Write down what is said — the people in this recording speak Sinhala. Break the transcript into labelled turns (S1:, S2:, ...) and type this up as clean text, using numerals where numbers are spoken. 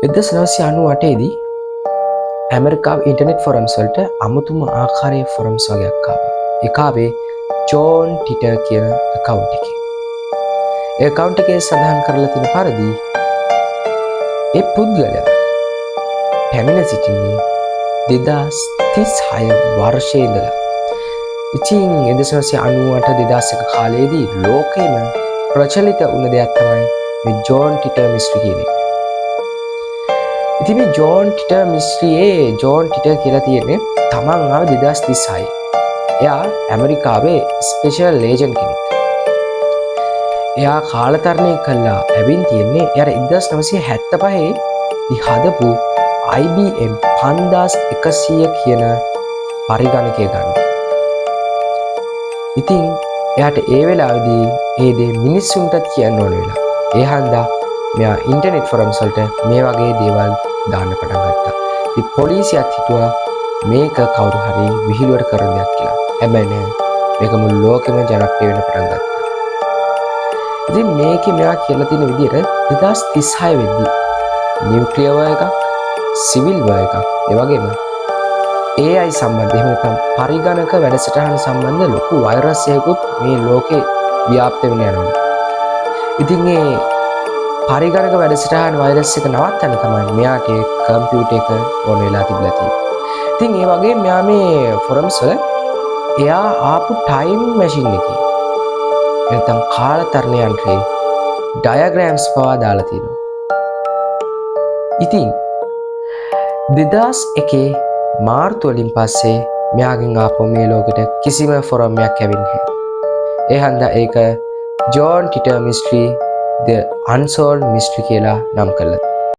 S1: 1998 දී ඇමරිකාව ඉන්ටර්නෙට් ෆොරම්ස් වලට අමුතුම ආකාරයේ ෆොරම්ස් වගේක් ආවා. ඒක ආවේ ජෝන් ටිටර් කියන account එකේ. ඒ account එකේ සඳහන් කරලා තියෙන පරිදි ඒ පුද්ගලයා පැමිණ සිටින්නේ 2036 වර්ෂයේ ඉඳලා. ඉතින් 1998 2001 කාලයේදී ලෝකෙම ප්‍රචලිත වුණ දෙයක් තමයි මේ ජෝන් ටිටර් මිස්ට්‍රි කියන එක. ඉතින් මේ ජෝන් ටිටර් මිස්ට්‍රියේ ජෝන් ටිටර් කියලා තියෙන්නේ තමන් ආවේ 2036. එයා ඇමරිකාවේ ස්පෙෂල් ඒජන්ට් කෙනෙක්. එයා කාලතරණය කළා ඇවින් තියෙන්නේ එයාට 1975 දී හදපු IBM 5100 කියන පරිගණකය ගන්න. ඉතින් එයාට ඒ වෙලාවේදී ඒ දේ මිනිස්සුන්ටත් කියන්න ඕන වෙලා. ඒ හන්දා මෙයා ඉන්ටර්නෙට් ෆොරම්ස් වලට මේ වගේ දේවල් දාන්න පටන් ගත්තා. ඉතින් පොලිසියත් හිතුවා මේක කවුරු හරි විහිළුවට කරන දෙයක් කියලා. හැබැයි නෑ. මේක මුළු ලෝකෙම ජනප්‍රිය වෙන්න පටන් ගත්තා. ඉතින් මේකේ මෙයා කියලා තියෙන විදිහට 2036 වෙද්දී නියුක්ලියර් වර් එකක්, සිවිල් වර් එකක්, ඒ වගේම AI සම්බන්ධ එහෙම නැත්නම් පරිගණක වැඩසටහන සම්බන්ධ ලොකු වෛරස් එකකුත් මේ ලෝකේ ව්‍යාප්ත වෙන්න යනවා. ඉතින් මේ පරිගණක වැඩසටහන වෛරස් එක නවත්තන්න තමයි මෙයාට කම්පියුටර් එක ඕන වෙලා තිබිලා තියෙන්නේ. ඉතින් ඒ වගේ මෙයා මේ ෆොරම්ස් වල එයා ආපු ටයිම් මැෂින් එකේ නැත්නම් කාලතරණ යන්ත්‍රයේ ඩයග්‍රෑම්ස් පවා දාලා තියෙනවා. ඉතින් 2001 මාර්තු වලින් පස්සේ මෙයාගෙන් ආපහු මේ ලෝකෙට කිසිම ෆොරම් එකක් ඇවිල්ලා නැහැ. ඒ හන්දා ඒක John ටිටර් mystery The Unsolved Mystery කියලා නම් කළා.